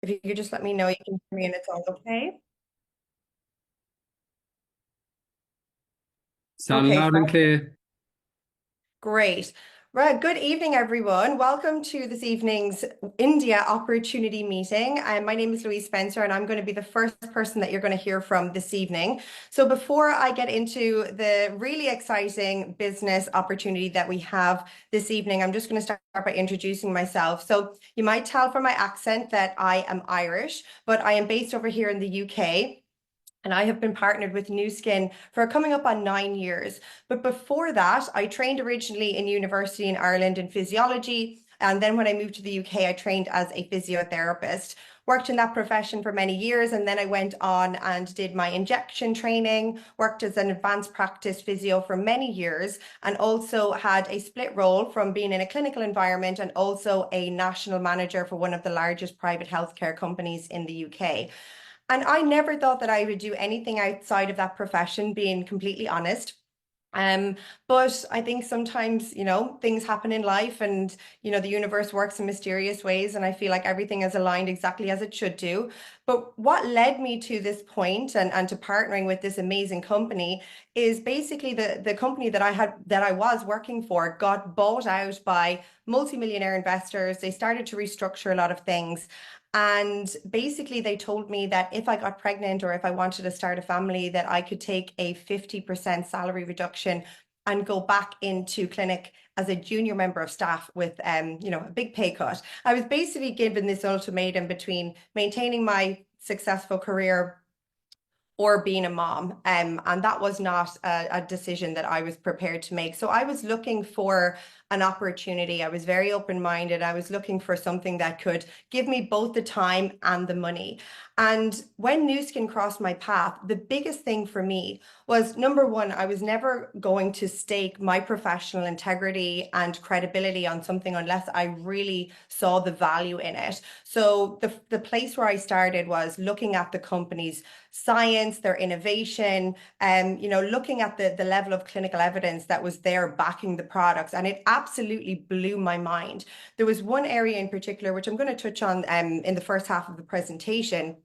If you could just let me know you can hear me and it's all okay. Sound Okay, loud and clear. great. Right, good evening, everyone. Welcome to this evening's India Opportunity Meeting. My name is Louise Spencer, and I'm going to be the first person that you're going to hear from this evening. So before I get into the really exciting business opportunity that we have this evening, I'm just going to start by introducing myself. So you might tell from my accent that I am Irish, but I am based over here in the UK. And I have been partnered with Nu Skin for coming up on 9 years. But before that, I trained originally in university in Ireland in physiology. And then when I moved to the UK, I trained as a physiotherapist, worked in that profession for many years. And then I went on and did my injection training, worked as an advanced practice physio for many years, and also had a split role from being in a clinical environment and also a national manager for one of the largest private healthcare companies in the UK. And I never thought that I would do anything outside of that profession, being completely honest. Um, but I think sometimes, things happen in life and, the universe works in mysterious ways. And I feel like everything is aligned exactly as it should do. But what led me to this point and to partnering with this amazing company is basically the company that I was working for got bought out by multimillionaire investors. They started to restructure a lot of things. And basically, they told me that if I got pregnant or if I wanted to start a family, that I could take a 50% salary reduction and go back into clinic as a junior member of staff with, a big pay cut. I was basically given this ultimatum between maintaining my successful career or being a mom. And that was not a decision that I was prepared to make. So I was looking for an opportunity. I was very open-minded. I was looking for something that could give me both the time and the money. And when Nu Skin crossed my path, the biggest thing for me was, number one, I was never going to stake my professional integrity and credibility on something unless I really saw the value in it. So the place where I started was looking at the company's science, their innovation, and looking at the level of clinical evidence that was there backing the products. And it absolutely blew my mind. There was one area in particular, which I'm going to touch on in the first half of the presentation,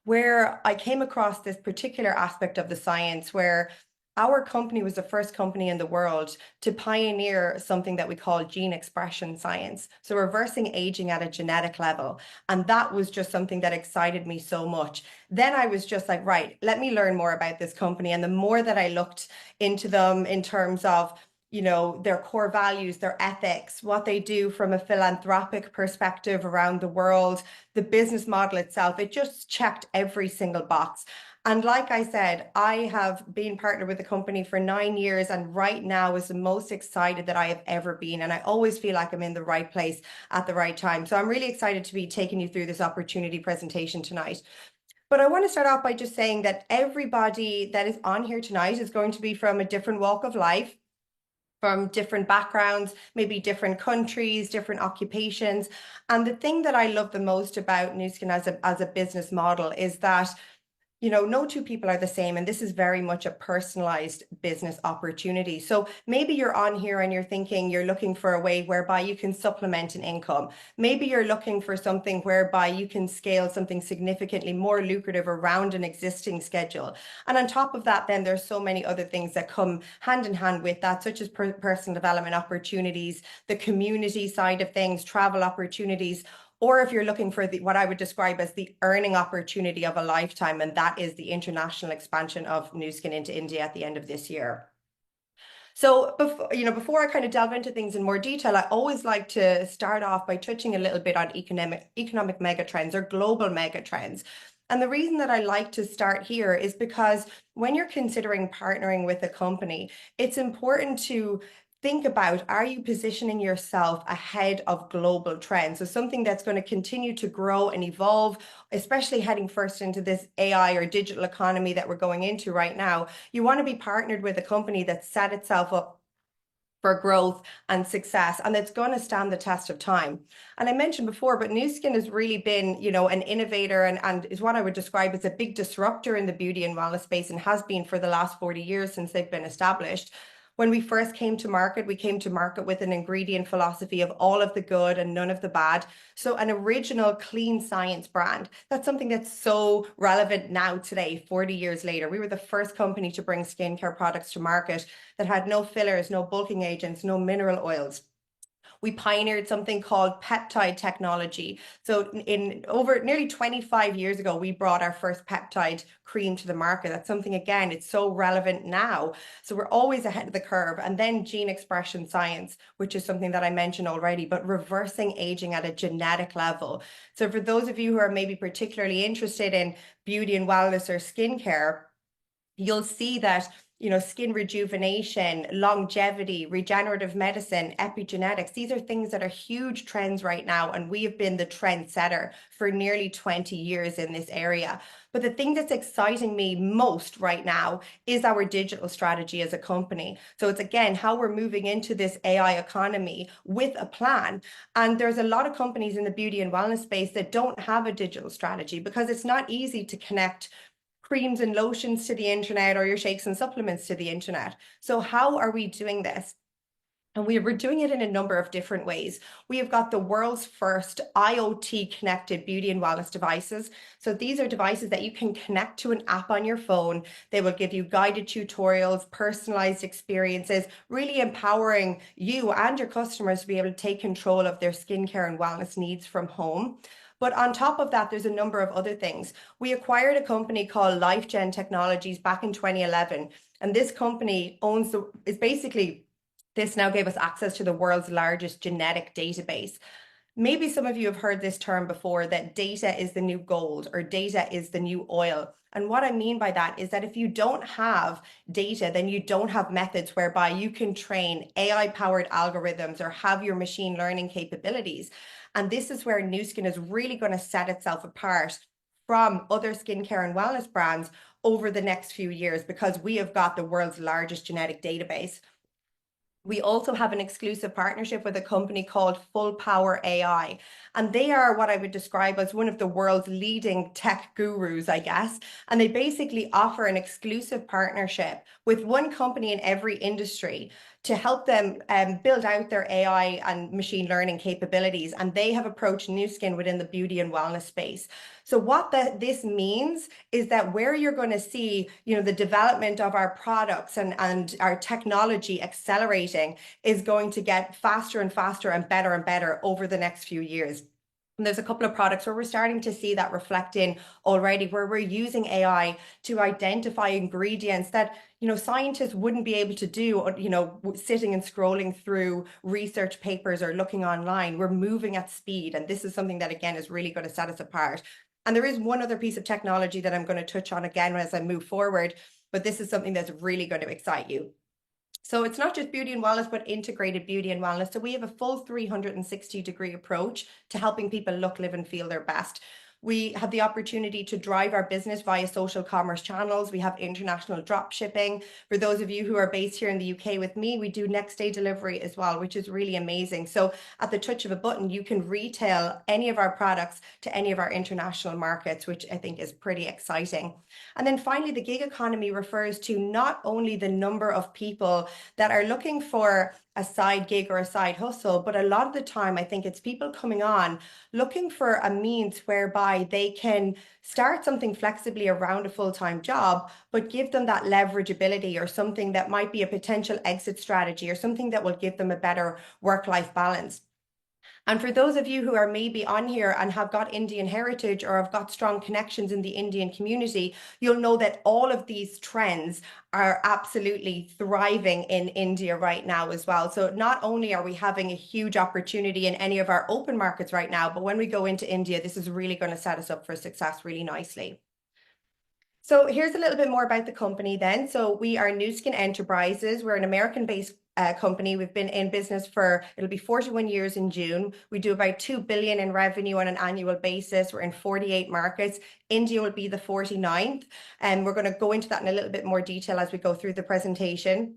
where I came across this particular aspect of the science where our company was the first company in the world to pioneer something that we call gene expression science. So reversing aging at a genetic level. And that was just something that excited me so much. Then I was just like, right, let me learn more about this company. And the more that I looked into them in terms of their core values, their ethics, what they do from a philanthropic perspective around the world, the business model itself, it just checked every single box. And like I said, I have been partnered with the company for 9 years, and right now is the most excited that I have ever been. And I always feel like I'm in the right place at the right time. So I'm really excited to be taking you through this opportunity presentation tonight. But I want to start off by just saying that everybody that is on here tonight is going to be from a different walk of life, from different backgrounds, maybe different countries, different occupations. And the thing that I love the most about Nu Skin as a business model is that no two people are the same. And this is very much a personalized business opportunity. So maybe you're on here and you're thinking you're looking for a way whereby you can supplement an income. Maybe you're looking for something whereby you can scale something significantly more lucrative around an existing schedule. And on top of that, then there's so many other things that come hand in hand with that, such as personal development opportunities, the community side of things, travel opportunities, or if you're looking for what I would describe as the earning opportunity of a lifetime, and that is the international expansion of Nu Skin into India at the end of this year. So before I kind of delve into things in more detail, I always like to start off by touching a little bit on economic megatrends or global megatrends. And the reason that I like to start here is because when you're considering partnering with a company, it's important to think about, are you positioning yourself ahead of global trends? So something that's going to continue to grow and evolve, especially heading first into this AI or digital economy that we're going into right now. You want to be partnered with a company that set itself up for growth and success, and that's going to stand the test of time. And I mentioned before, but Nu Skin has really been, an innovator and is what I would describe as a big disruptor in the beauty and wellness space, and has been for the last 40 years since they've been established. When we first came to market, we came to market with an ingredient philosophy of all of the good and none of the bad. So an original clean science brand. That's something that's so relevant now today, 40 years later. We were the first company to bring skincare products to market that had no fillers, no bulking agents, no mineral oils. We pioneered something called peptide technology. So in over nearly 25 years ago, we brought our first peptide cream to the market. That's something, again, it's so relevant now. So we're always ahead of the curve. And then gene expression science, which is something that I mentioned already, but reversing aging at a genetic level. So for those of you who are maybe particularly interested in beauty and wellness or skincare, you'll see that skin rejuvenation, longevity, regenerative medicine, epigenetics, these are things that are huge trends right now, and we have been the trendsetter for nearly 20 years in this area. But the thing that's exciting me most right now is our digital strategy as a company. So it's, again, how we're moving into this AI economy with a plan. And there's a lot of companies in the beauty and wellness space that don't have a digital strategy because it's not easy to connect creams and lotions to the internet or your shakes and supplements to the internet. So how are we doing this? And we're doing it in a number of different ways. We have got the world's first IoT connected beauty and wellness devices. So these are devices that you can connect to an app on your phone. They will give you guided tutorials, personalized experiences, really empowering you and your customers to be able to take control of their skincare and wellness needs from home. But on top of that, there's a number of other things. We acquired a company called LifeGen Technologies back in 2011. And this company this now gave us access to the world's largest genetic database. Maybe some of you have heard this term before, that data is the new gold or data is the new oil. And what I mean by that is that if you don't have data, then you don't have methods whereby you can train AI-powered algorithms or have your machine learning capabilities. And this is where Nu Skin is really going to set itself apart from other skincare and wellness brands over the next few years, because we have got the world's largest genetic database. We also have an exclusive partnership with a company called Full Power AI. And they are what I would describe as one of the world's leading tech gurus, I guess. And they basically offer an exclusive partnership with one company in every industry to help them build out their AI and machine learning capabilities. And they have approached Nu Skin within the beauty and wellness space. So what this means is that where you're going to see, the development of our products and our technology accelerating is going to get faster and faster and better over the next few years. And there's a couple of products where we're starting to see that reflect in already, where we're using AI to identify ingredients that, scientists wouldn't be able to do, sitting and scrolling through research papers or looking online. We're moving at speed. And this is something that, again, is really going to set us apart. And there is one other piece of technology that I'm going to touch on again as I move forward, but this is something that's really going to excite you. So it's not just beauty and wellness, but integrated beauty and wellness. So we have a full 360-degree approach to helping people look, live, and feel their best. We have the opportunity to drive our business via social commerce channels. We have international drop shipping. For those of you who are based here in the UK with me, we do next day delivery as well, which is really amazing. So at the touch of a button, you can retail any of our products to any of our international markets, which I think is pretty exciting. And then finally, the gig economy refers to not only the number of people that are looking for a side gig or a side hustle, but a lot of the time, I think it's people coming on looking for a means whereby they can start something flexibly around a full-time job, but give them that leverageability or something that might be a potential exit strategy or something that will give them a better work-life balance. And for those of you who are maybe on here and have got Indian heritage or have got strong connections in the Indian community, you'll know that all of these trends are absolutely thriving in India right now as well. So not only are we having a huge opportunity in any of our open markets right now, but when we go into India, this is really going to set us up for success really nicely. So here's a little bit more about the company then. So we are Nu Skin Enterprises. We're an American-based company. We've been in business for, it'll be 41 years in June. We do about 2 billion in revenue on an annual basis. We're in 48 markets. India will be the 49th. And we're going to go into that in a little bit more detail as we go through the presentation.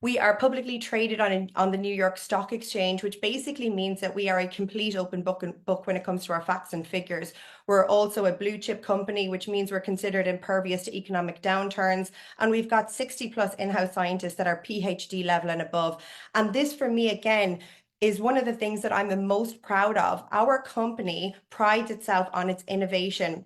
We are publicly traded on the New York Stock Exchange, which basically means that we are a complete open book when it comes to our facts and figures. We're also a blue chip company, which means we're considered impervious to economic downturns. And we've got 60 plus in-house scientists that are PhD level and above. And this, for me, again, is one of the things that I'm the most proud of. Our company prides itself on its innovation.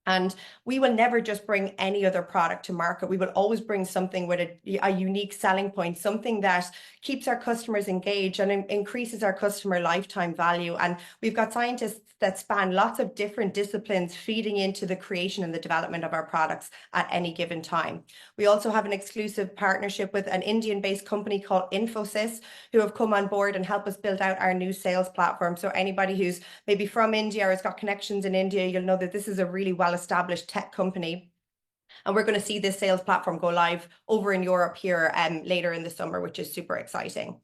And we will never just bring any other product to market. We will always bring something with a unique selling point, something that keeps our customers engaged and increases our customer lifetime value. And we've got scientists that span lots of different disciplines feeding into the creation and the development of our products at any given time. We also have an exclusive partnership with an Indian-based company called Infosys, who have come on board and help us build out our new sales platform. So anybody who's maybe from India or has got connections in India, you'll know that this is a really well-established tech company. And we're going to see this sales platform go live over in Europe here later in the summer, which is super exciting.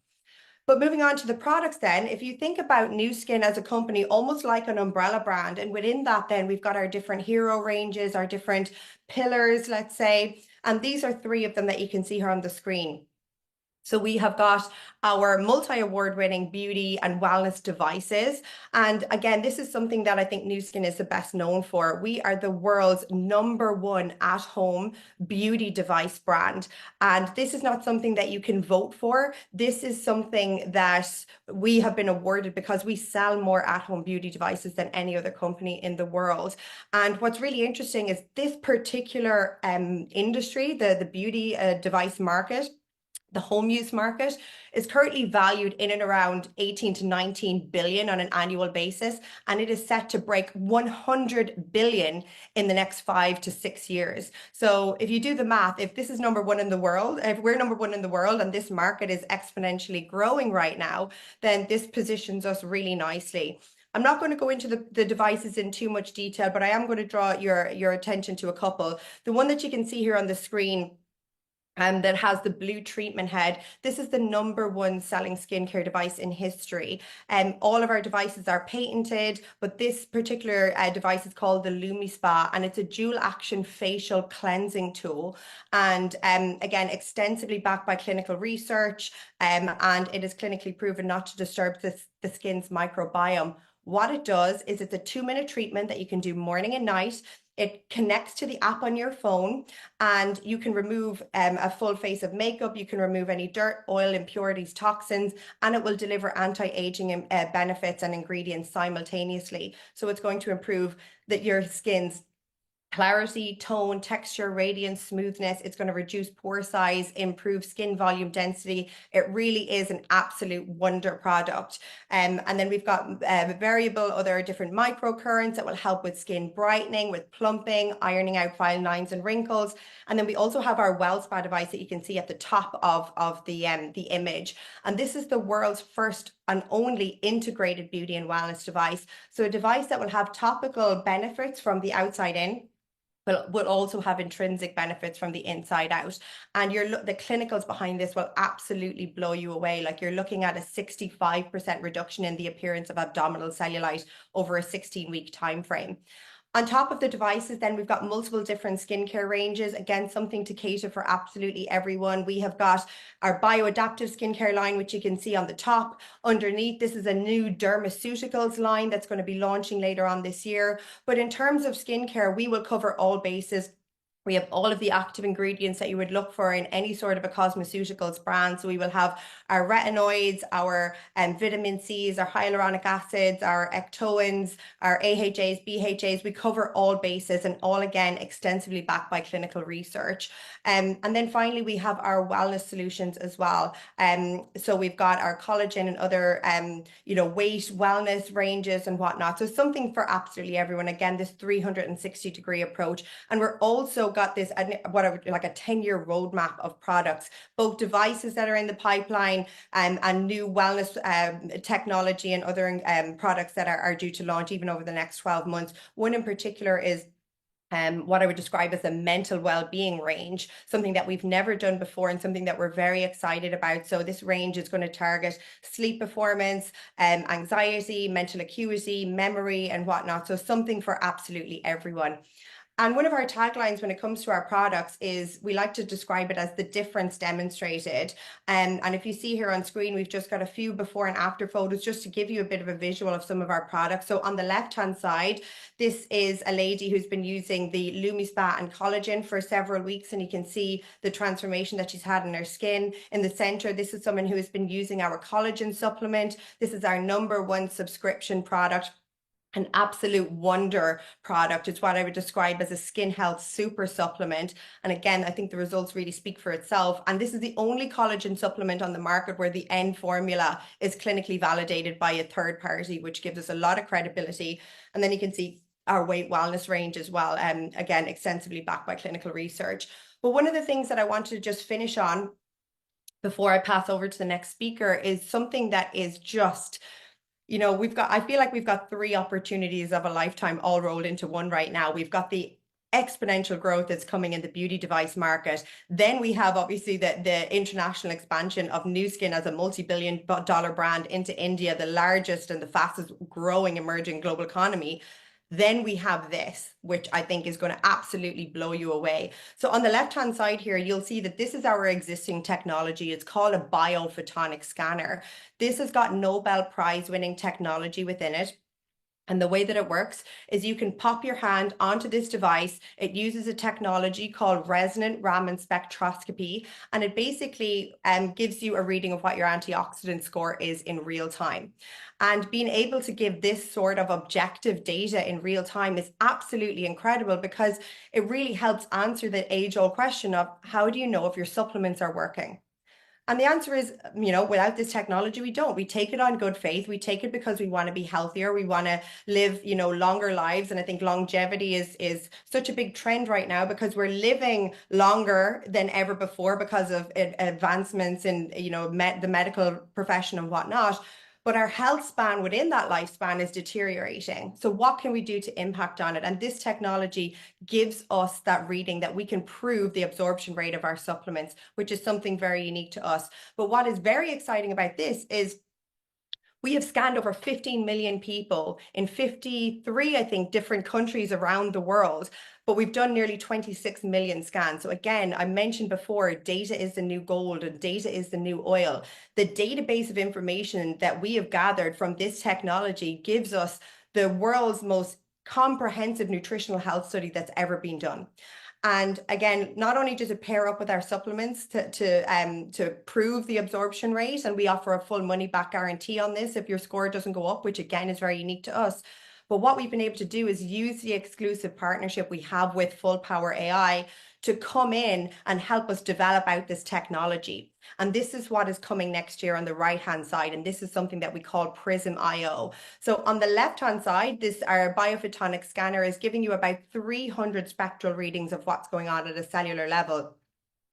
But moving on to the products then, if you think about Nu Skin as a company, almost like an umbrella brand, and within that then we've got our different hero ranges, our different pillars, let's say, and these are three of them that you can see here on the screen. So we have got our multi-award-winning beauty and wellness devices. And again, this is something that I think Nu Skin is the best known for. We are the world's #1 at-home beauty device brand. And this is not something that you can vote for. This is something that we have been awarded because we sell more at-home beauty devices than any other company in the world. And what's really interesting is this particular industry, the beauty device market, the home use market, is currently valued in and around 18 to 19 billion on an annual basis, and it is set to break 100 billion in the next 5 to 6 years. So if you do the math, if this is #1 in the world, if we're #1 in the world and this market is exponentially growing right now, then this positions us really nicely. I'm not going to go into the devices in too much detail, but I am going to draw your attention to a couple. The one that you can see here on the screen that has the blue treatment head. This is the #1 selling skincare device in history. All of our devices are patented, but this particular device is called the LumiSpa, and it's a dual action facial cleansing tool. And again, extensively backed by clinical research, and it is clinically proven not to disturb the skin's microbiome. What it does is it's a 2-minute treatment that you can do morning and night. It connects to the app on your phone, and you can remove a full face of makeup. You can remove any dirt, oil, impurities, toxins, and it will deliver anti-aging benefits and ingredients simultaneously. So it's going to improve your skin's clarity, tone, texture, radiance, smoothness. It's going to reduce pore size, improve skin volume density. It really is an absolute wonder product. And then we've got variable other different microcurrents that will help with skin brightening, with plumping, ironing out fine lines and wrinkles. And then we also have our WellSpa device that you can see at the top of the image. And this is the world's first and only integrated beauty and wellness device. So a device that will have topical benefits from the outside in, but will also have intrinsic benefits from the inside out. And the clinicals behind this will absolutely blow you away. Like, you're looking at a 65% reduction in the appearance of abdominal cellulite over a 16-week time frame. On top of the devices, then we've got multiple different skincare ranges. Again, something to cater for absolutely everyone. We have got our bioadaptive skincare line, which you can see on the top. Underneath, this is a new dermaceuticals line that's going to be launching later on this year. But in terms of skincare, we will cover all bases. We have all of the active ingredients that you would look for in any sort of a cosmeceuticals brand. So we will have our retinoids, our vitamin C's, our hyaluronic acids, our ectoins, our AHAs, BHAs. We cover all bases, and all, again, extensively backed by clinical research. And then finally, we have our wellness solutions as well. So we've got our collagen and other, weight wellness ranges and whatnot. So something for absolutely everyone. Again, this 360-degree approach. And we're also got this, like a 10-year roadmap of products, both devices that are in the pipeline and new wellness technology and other products that are due to launch even over the next 12 months. One in particular is what I would describe as a mental well-being range, something that we've never done before and something that we're very excited about. So this range is going to target sleep performance, anxiety, mental acuity, memory, and whatnot. So something for absolutely everyone. And one of our taglines when it comes to our products is we like to describe it as the difference demonstrated. And if you see here on screen, we've just got a few before and after photos just to give you a bit of a visual of some of our products. So on the left-hand side, this is a lady who's been using the LumiSpa and collagen for several weeks, and you can see the transformation that she's had in her skin. In the center, this is someone who has been using our collagen supplement. This is our #1 subscription product. An absolute wonder product. It's what I would describe as a skin health super supplement. And again, I think the results really speak for itself. And this is the only collagen supplement on the market where the end formula is clinically validated by a third party, which gives us a lot of credibility. And then you can see our weight wellness range as well. Again, extensively backed by clinical research. But one of the things that I wanted to just finish on before I pass over to the next speaker is something that is just, I feel like we've got three opportunities of a lifetime all rolled into one right now. We've got the exponential growth that's coming in the beauty device market. Then we have obviously the international expansion of Nu Skin as a multi-billion-dollar brand into India, the largest and the fastest growing emerging global economy. Then we have this, which I think is going to absolutely blow you away. So on the left-hand side here, you'll see that this is our existing technology. It's called a biophotonic scanner. This has got Nobel Prize winning technology within it. And the way that it works is you can pop your hand onto this device. It uses a technology called resonant Raman spectroscopy, and it basically gives you a reading of what your antioxidant score is in real time. And being able to give this sort of objective data in real time is absolutely incredible because it really helps answer the age-old question of how do you know if your supplements are working? And the answer is, without this technology, we don't. We take it on good faith. We take it because we want to be healthier. We want to live, longer lives. And I think longevity is such a big trend right now because we're living longer than ever before because of advancements in, the medical profession and whatnot. But our health span within that lifespan is deteriorating. So what can we do to impact on it? And this technology gives us that reading that we can prove the absorption rate of our supplements, which is something very unique to us. But what is very exciting about this is we have scanned over 15 million people in 53, I think, different countries around the world, but we've done nearly 26 million scans. So again, I mentioned before, data is the new gold and data is the new oil. The database of information that we have gathered from this technology gives us the world's most comprehensive nutritional health study that's ever been done. And again, not only does it pair up with our supplements to prove the absorption rate, and we offer a full money back guarantee on this if your score doesn't go up, which again is very unique to us. But what we've been able to do is use the exclusive partnership we have with Full Power AI to come in and help us develop out this technology. And this is what is coming next year on the right-hand side. And this is something that we call Prism IO. So on the left-hand side, our biophotonic scanner is giving you about 300 spectral readings of what's going on at a cellular level.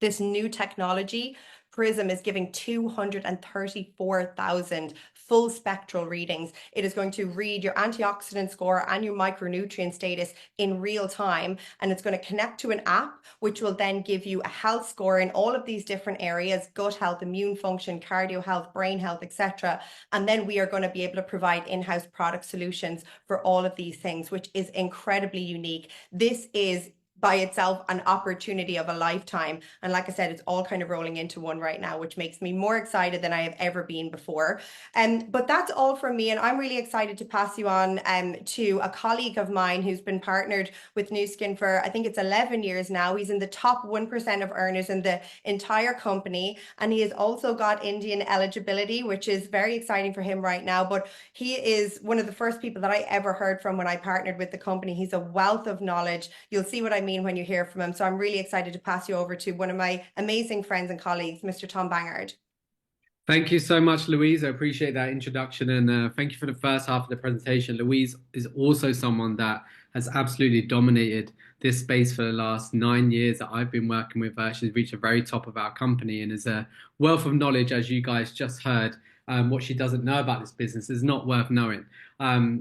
This new technology, Prism, is giving 234,000 full spectral readings. It is going to read your antioxidant score and your micronutrient status in real time. And it's going to connect to an app, which will then give you a health score in all of these different areas: gut health, immune function, cardio health, brain health, etc. And then we are going to be able to provide in-house product solutions for all of these things, which is incredibly unique. This is by itself an opportunity of a lifetime. And like I said, it's all kind of rolling into one right now, which makes me more excited than I have ever been before. But that's all from me. And I'm really excited to pass you on to a colleague of mine who's been partnered with Nu Skin for, I think it's 11 years now. He's in the top 1% of earners in the entire company. And he has also got Indian eligibility, which is very exciting for him right now. But he is one of the first people that I ever heard from when I partnered with the company. He's a wealth of knowledge. You'll see what I mean when you hear from him. So I'm really excited to pass you over to one of my amazing friends and colleagues, Mr. Tom Bangard. Thank you so much, Louise. I appreciate that introduction, and thank you for the first half of the presentation. Louise is also someone that has absolutely dominated this space for the last 9 years that I've been working with her. She's reached the very top of our company and is a wealth of knowledge, as you guys just heard. What she doesn't know about this business is not worth knowing.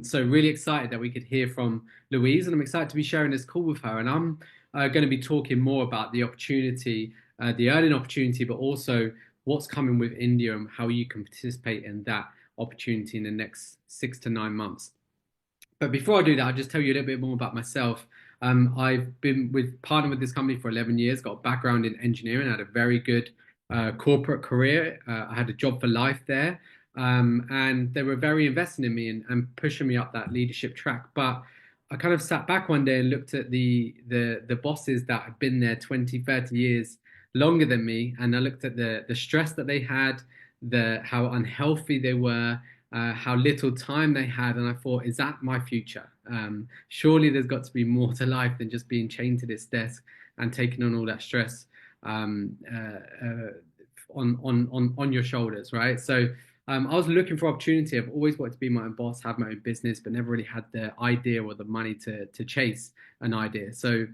So really excited that we could hear from Louise, and I'm excited to be sharing this call with her. And I'm going to be talking more about the opportunity, the earning opportunity, but also what's coming with India and how you can participate in that opportunity in the next 6 to 9 months. But before I do that, I'll just tell you a little bit more about myself. I've been partnered with this company for 11 years, got a background in engineering, had a very good corporate career. I had a job for life there. And they were very invested in me and pushing me up that leadership track. But I kind of sat back one day and looked at the bosses that had been there 20, 30 years longer than me, and I looked at the stress that they had, how unhealthy they were, how little time they had, and I thought, is that my future? Surely there's got to be more to life than just being chained to this desk and taking on all that stress um, on your shoulders, right? So I was looking for opportunity. I've always wanted to be my own boss, have my own business, but never really had the idea or the money to chase an idea. So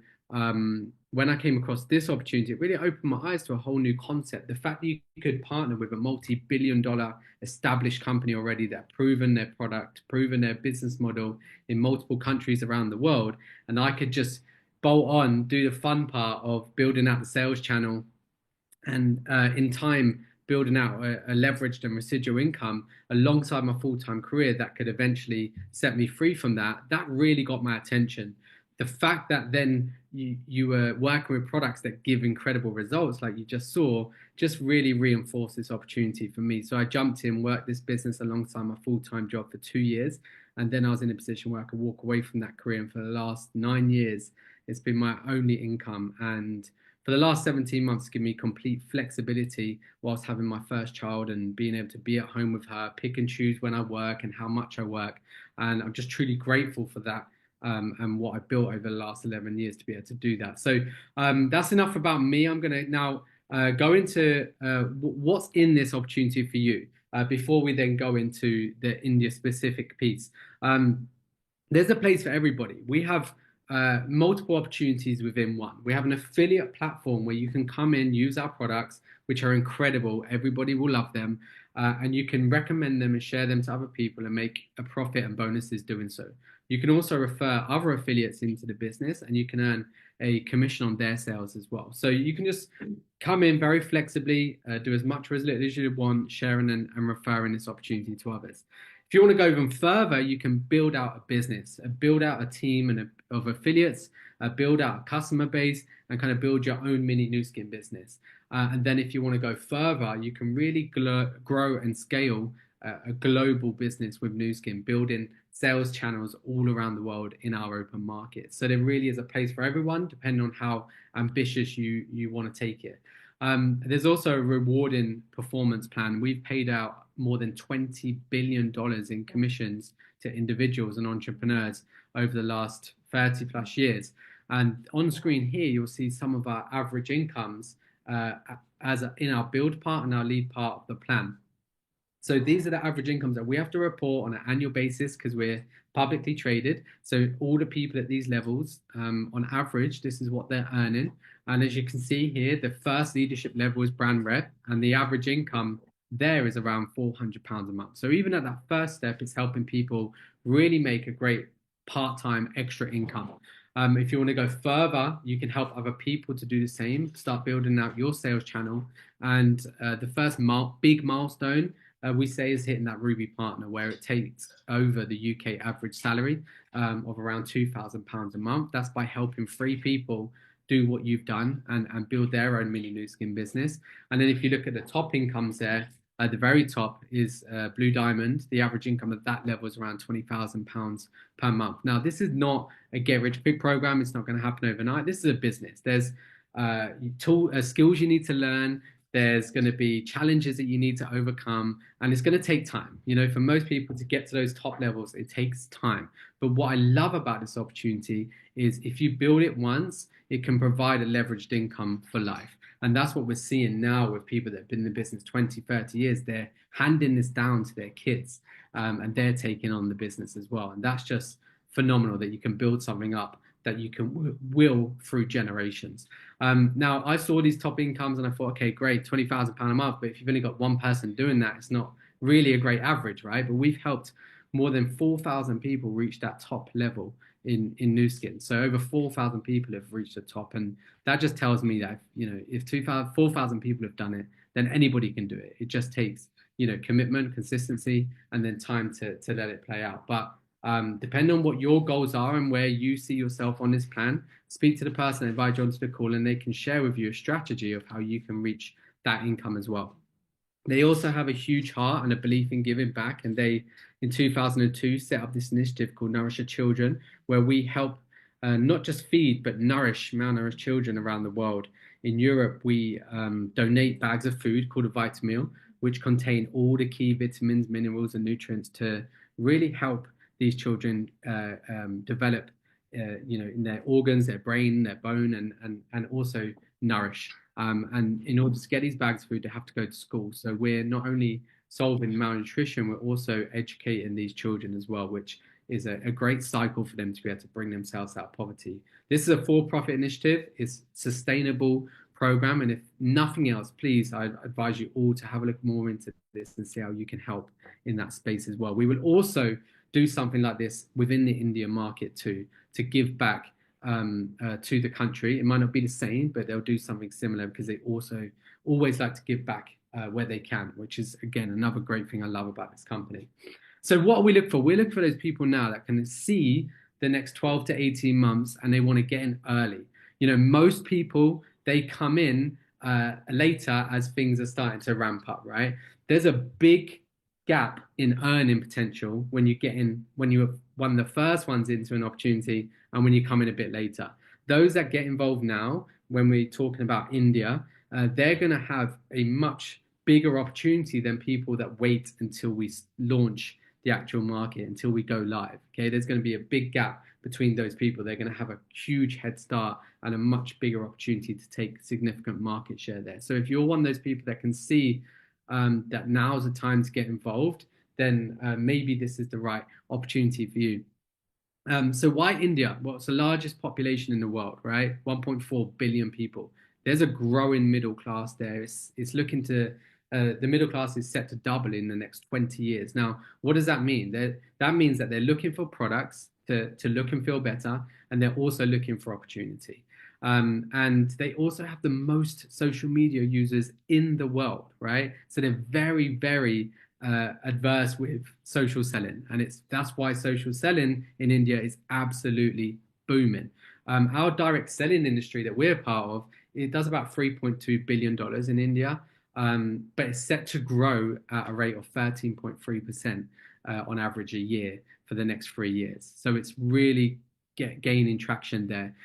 when I came across this opportunity, it really opened my eyes to a whole new concept. The fact that you could partner with a multi-billion-dollar established company already that proven their product, proven their business model in multiple countries around the world, and I could just bolt on, do the fun part of building out the sales channel, and in time building out a leveraged and residual income alongside my full-time career that could eventually set me free from that. That really got my attention. The fact that then you were working with products that give incredible results, like you just saw, just really reinforced this opportunity for me. So I jumped in, worked this business alongside my full-time job for 2 years. And then I was in a position where I could walk away from that career. And for the last 9 years, it's been my only income. And for the last 17 months, give me complete flexibility whilst having my first child and being able to be at home with her, pick and choose when I work and how much I work. And I'm just truly grateful for that. And what I built over the last 11 years to be able to do that. So that's enough about me. I'm going to now go into what's in this opportunity for you before we then go into the India specific piece. There's a place for everybody. We have multiple opportunities within one. We have an affiliate platform where you can come in, use our products, which are incredible. Everybody will love them. And you can recommend them and share them to other people and make a profit and bonuses doing so. You can also refer other affiliates into the business and you can earn a commission on their sales as well. So you can just come in very flexibly, do as much or as little as you want, sharing and referring this opportunity to others. If you want to go even further, you can build out a business, build out a team of affiliates, build out a customer base, and kind of build your own mini Nu Skin business. And then if you want to go further, you can really grow and scale a global business with Nu Skin, building sales channels all around the world in our open market. So there really is a place for everyone, depending on how ambitious you want to take it. There's also a rewarding performance plan. We've paid out more than $20 billion in commissions to individuals and entrepreneurs over the last 30 plus years. And on screen here, you'll see some of our average incomes in our build part and our lead part of the plan. So these are the average incomes that we have to report on an annual basis because we're publicly traded. So all the people at these levels, on average, this is what they're earning. And as you can see here, the first leadership level is brand rep, and the average income there is around £400 a month. So even at that first step, it's helping people really make a great part-time extra income. If you want to go further, you can help other people to do the same, start building out your sales channel. And the first big milestone we say is hitting that Ruby partner, where it takes over the UK average salary of around £2,000 a month. That's by helping 3 people do what you've done and build their own mini Nu Skin business. And then if you look at the top incomes there, at the very top is Blue Diamond. The average income at that level is around £20,000 per month. Now, this is not a get rich quick program. It's not going to happen overnight. This is a business. There's skills you need to learn. There's going to be challenges that you need to overcome, and it's going to take time. You know, for most people to get to those top levels, it takes time. But what I love about this opportunity is if you build it once, it can provide a leveraged income for life. And that's what we're seeing now with people that have been in the business 20, 30 years. They're handing this down to their kids, and they're taking on the business as well. And that's just phenomenal that you can build something up that you can will through generations. Now, I saw these top incomes and I thought, okay, great, £20,000 a month. But if you've only got one person doing that, it's not really a great average, right? But we've helped more than 4,000 people reach that top level in Nu Skin. So over 4,000 people have reached the top. And that just tells me that, you know, if 4,000 people have done it, then anybody can do it. It just takes, you know, commitment, consistency, and then time to let it play out. But Depending on what your goals are and where you see yourself on this plan, speak to the person that invited you onto the call, and they can share with you a strategy of how you can reach that income as well. They also have a huge heart and a belief in giving back, and they, in 2002, set up this initiative called Nourish Your Children, where we help not just feed but nourish malnourished children around the world. In Europe, we donate bags of food called a Vitameal, which contain all the key vitamins, minerals, and nutrients to really help these children develop, in their organs, their brain, their bone, and also nourish. And in order to get these bags of food, they have to go to school. So we're not only solving malnutrition, we're also educating these children as well, which is a great cycle for them to be able to bring themselves out of poverty. This is a for-profit initiative. It's a sustainable program. And if nothing else, please, I advise you all to have a look more into this and see how you can help in that space as well. We will also do something like this within the India market too, to give back to the country. It might not be the same, but they'll do something similar because they also always like to give back where they can, which is, again, another great thing I love about this company. So what we look for? We look for those people now that can see the next 12 to 18 months and they want to get in early. Most people, they come in later as things are starting to ramp up, right? There's a big gap in earning potential when you're one of the first ones into an opportunity and when you come in a bit later. Those that get involved now, when we're talking about India, they're going to have a much bigger opportunity than people that wait until we launch the actual market, until we go live. Okay, there's going to be a big gap between those people. They're going to have a huge head start and a much bigger opportunity to take significant market share there. So if you're one of those people that can see that now's the time to get involved, then maybe this is the right opportunity for you. So why India? Well, it's the largest population in the world, right? 1.4 billion people. There's a growing middle class there. It's looking to, the middle class is set to double in the next 20 years. Now, what does that mean? That means that they're looking for products to look and feel better, and they're also looking for opportunity. And they also have the most social media users in the world, right? So they're very, very adverse with social selling, and that's why social selling in India is absolutely booming. Our direct selling industry that we're part of, it does about $3.2 billion in India, but it's set to grow at a rate of 13.3% on average a year for the next 3 years. So it's really gaining traction there.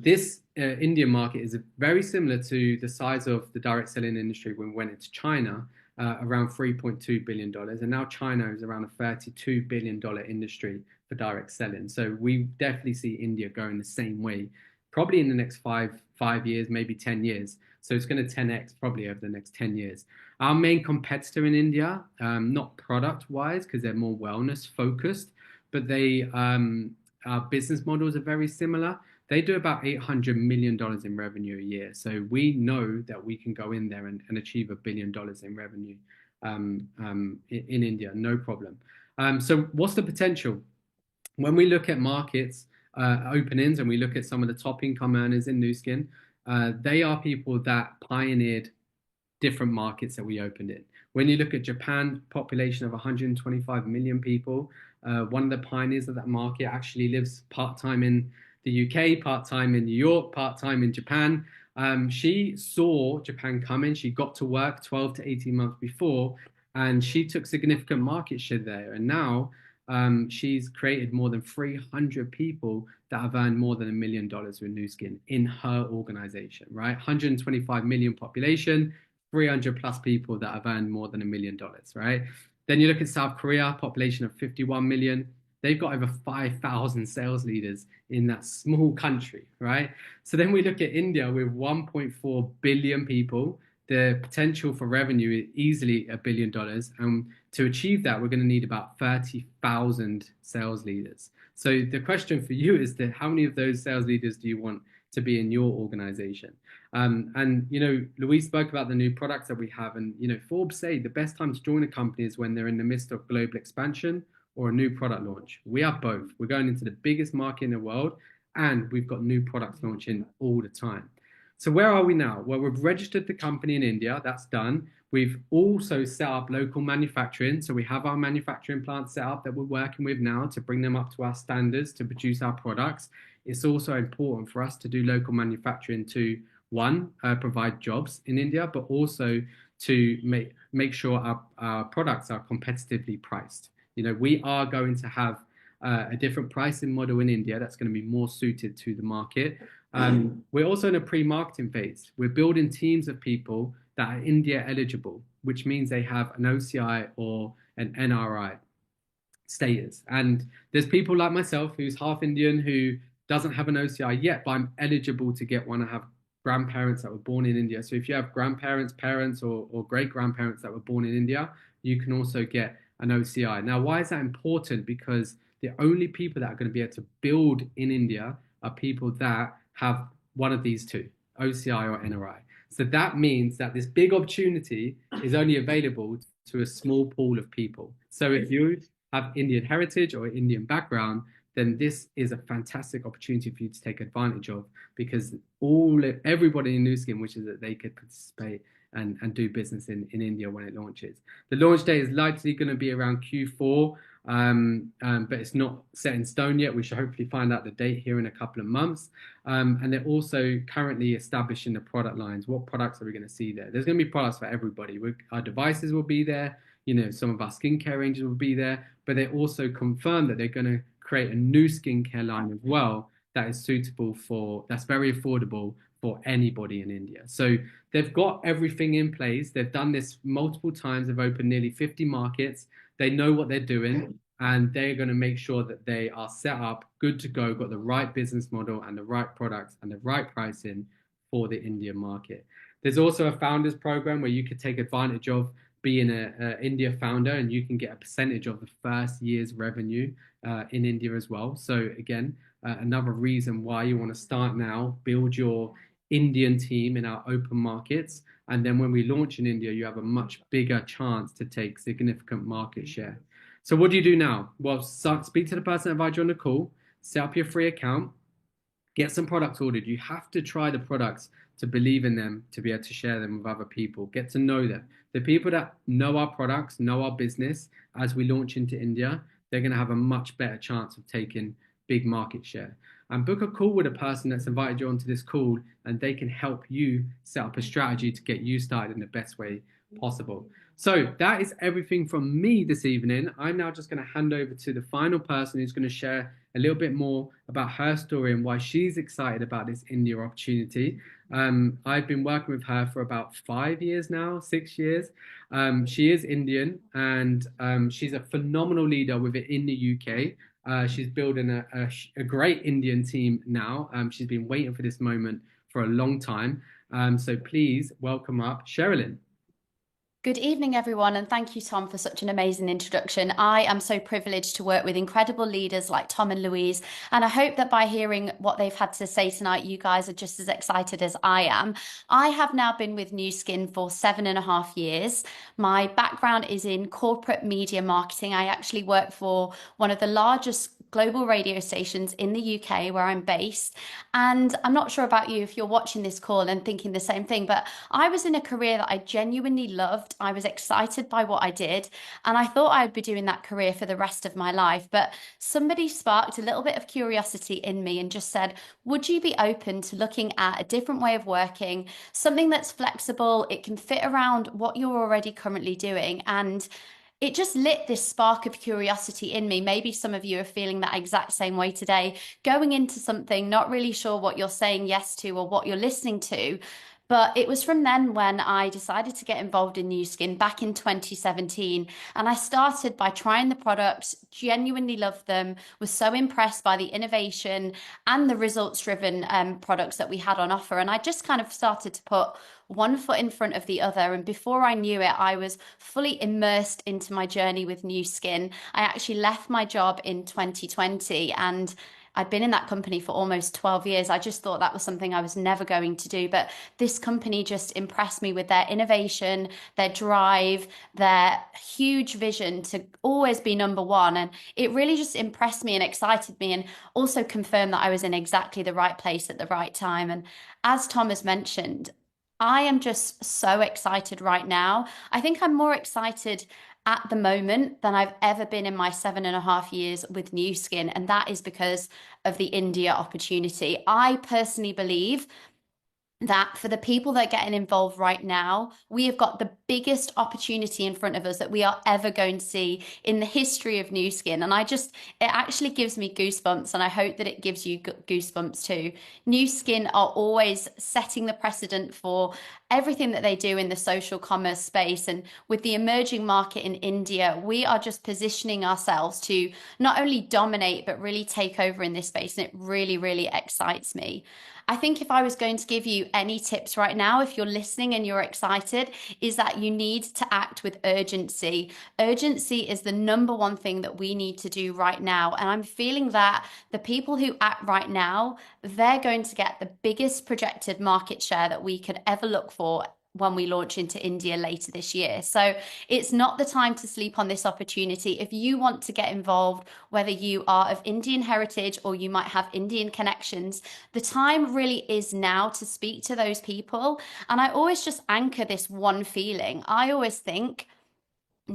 This Indian market is very similar to the size of the direct selling industry when we went into China, around $3.2 billion. And now China is around a $32 billion industry for direct selling. So we definitely see India going the same way, probably in the next five years, maybe 10 years. So it's going to 10x probably over the next 10 years. Our main competitor in India, not product-wise, because they're more wellness-focused, but our business models are very similar. They do about $800 million in revenue a year. So we know that we can go in there and achieve $1 billion in revenue in India, no problem. So what's the potential? When we look at markets openings and we look at some of the top income earners in Nu Skin, they are people that pioneered different markets that we opened in. When you look at Japan, population of 125 million people, one of the pioneers of that market actually lives part-time in the UK, part-time in New York, part-time in Japan. She saw Japan coming. She got to work 12 to 18 months before, and she took significant market share there. And now she's created more than 300 people that have earned more than $1 million with Nu Skin in her organization, right? 125 million population, 300 plus people that have earned more than $1 million, right? Then you look at South Korea, population of 51 million. They've got over 5,000 sales leaders in that small country, right? So then we look at India with 1.4 billion people. The potential for revenue is easily $1 billion. And to achieve that, we're going to need about 30,000 sales leaders. So the question for you is that how many of those sales leaders do you want to be in your organization? And, Louise spoke about the new products that we have. And, Forbes say the best time to join a company is when they're in the midst of global expansion or a new product launch. We have both. We're going into the biggest market in the world, and we've got new products launching all the time. So where are we now? Well, we've registered the company in India. That's done. We've also set up local manufacturing. So we have our manufacturing plants set up that we're working with now to bring them up to our standards to produce our products. It's also important for us to do local manufacturing to, one, provide jobs in India, but also to make sure our products are competitively priced. We are going to have a different pricing model in India that's going to be more suited to the market. We're also in a pre-marketing phase. We're building teams of people that are India eligible, which means they have an OCI or an NRI status. And there's people like myself who's half Indian who doesn't have an OCI yet, but I'm eligible to get one. I have grandparents that were born in India. So if you have grandparents, parents, or great grandparents that were born in India, you can also get an OCI. Now, why is that important? Because the only people that are going to be able to build in India are people that have one of these two, OCI or NRI. So that means that this big opportunity is only available to a small pool of people. So if you have Indian heritage or Indian background, then this is a fantastic opportunity for you to take advantage of, because everybody in Nu Skin wishes that they could participate and do business in India when it launches. The launch date is likely going to be around Q4, but it's not set in stone yet. We should hopefully find out the date here in a couple of months. And they're also currently establishing the product lines. What products are we going to see there? There's going to be products for everybody. Our devices will be there. Some of our skincare ranges will be there, but they also confirmed that they're going to create a new skincare line as well that is that's very affordable for anybody in India. So they've got everything in place. They've done this multiple times. They've opened nearly 50 markets. They know what they're doing, and they're going to make sure that they are set up, good to go, got the right business model and the right products and the right pricing for the Indian market. There's also a founders program where you could take advantage of being an India founder, and you can get a percentage of the first year's revenue in India as well. So again, another reason why you want to start now, build your Indian team in our open markets. And then when we launch in India, you have a much bigger chance to take significant market share. So what do you do now? Well, speak to the person that invited you on the call, set up your free account, get some products ordered. You have to try the products to believe in them, to be able to share them with other people, get to know them. The people that know our products, know our business, as we launch into India, they're going to have a much better chance of taking big market share. And book a call with a person that's invited you onto this call, and they can help you set up a strategy to get you started in the best way possible. So that is everything from me this evening. I'm now just going to hand over to the final person who's going to share a little bit more about her story and why she's excited about this India opportunity. I've been working with her for about 5 years now, 6 years. She is Indian, and she's a phenomenal leader with it in the UK. She's building a great Indian team now. She's been waiting for this moment for a long time. So please welcome up Sherilyn. Good evening, everyone, and thank you, Tom, for such an amazing introduction. I am so privileged to work with incredible leaders like Tom and Louise, and I hope that by hearing what they've had to say tonight, you guys are just as excited as I am. I have now been with Nu Skin for 7.5 years. My background is in corporate media marketing. I actually work for one of the largest global radio stations in the UK, where I'm based. And I'm not sure about you if you're watching this call and thinking the same thing, but I was in a career that I genuinely loved. I was excited by what I did, and I thought I'd be doing that career for the rest of my life. But somebody sparked a little bit of curiosity in me and just said, would you be open to looking at a different way of working, something that's flexible, it can fit around what you're already currently doing? And it just lit this spark of curiosity in me. Maybe some of you are feeling that exact same way today, going into something, not really sure what you're saying yes to or what you're listening to. But it was from then when I decided to get involved in Nu Skin back in 2017. And I started by trying the products, genuinely loved them, was so impressed by the innovation and the results-driven products that we had on offer. And I just kind of started to put one foot in front of the other. And before I knew it, I was fully immersed into my journey with Nu Skin. I actually left my job in 2020, and I'd been in that company for almost 12 years. I just thought that was something I was never going to do. But this company just impressed me with their innovation, their drive, their huge vision to always be number one. And it really just impressed me and excited me, and also confirmed that I was in exactly the right place at the right time. And as Tom has mentioned, I am just so excited right now. I think I'm more excited at the moment than I've ever been in my 7.5 years with Nu Skin, and that is because of the India opportunity. I personally believe that for the people that are getting involved right now, we have got the biggest opportunity in front of us that we are ever going to see in the history of Nu Skin. And it actually gives me goosebumps, and I hope that it gives you goosebumps too. Nu Skin are always setting the precedent for everything that they do in the social commerce space. And with the emerging market in India, we are just positioning ourselves to not only dominate, but really take over in this space. And it really, really excites me. I think if I was going to give you any tips right now, if you're listening and you're excited, is that you need to act with urgency. Urgency is the number one thing that we need to do right now. And I'm feeling that the people who act right now, they're going to get the biggest projected market share that we could ever look for when we launch into India later this year. So it's not the time to sleep on this opportunity. If you want to get involved, whether you are of Indian heritage or you might have Indian connections, the time really is now to speak to those people. And I always just anchor this one feeling. I always think,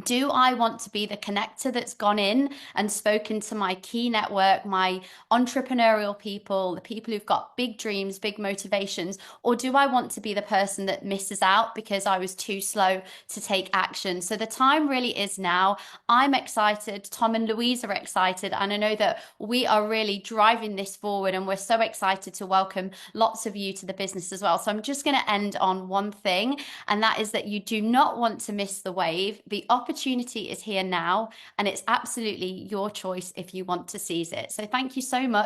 do I want to be the connector that's gone in and spoken to my key network, my entrepreneurial people, the people who've got big dreams, big motivations, or do I want to be the person that misses out because I was too slow to take action? So the time really is now. I'm excited. Tom and Louise are excited. And I know that we are really driving this forward, and we're so excited to welcome lots of you to the business as well. So I'm just going to end on one thing, and that is that you do not want to miss the wave. The opportunity is here now, and it's absolutely your choice if you want to seize it. So thank you so much.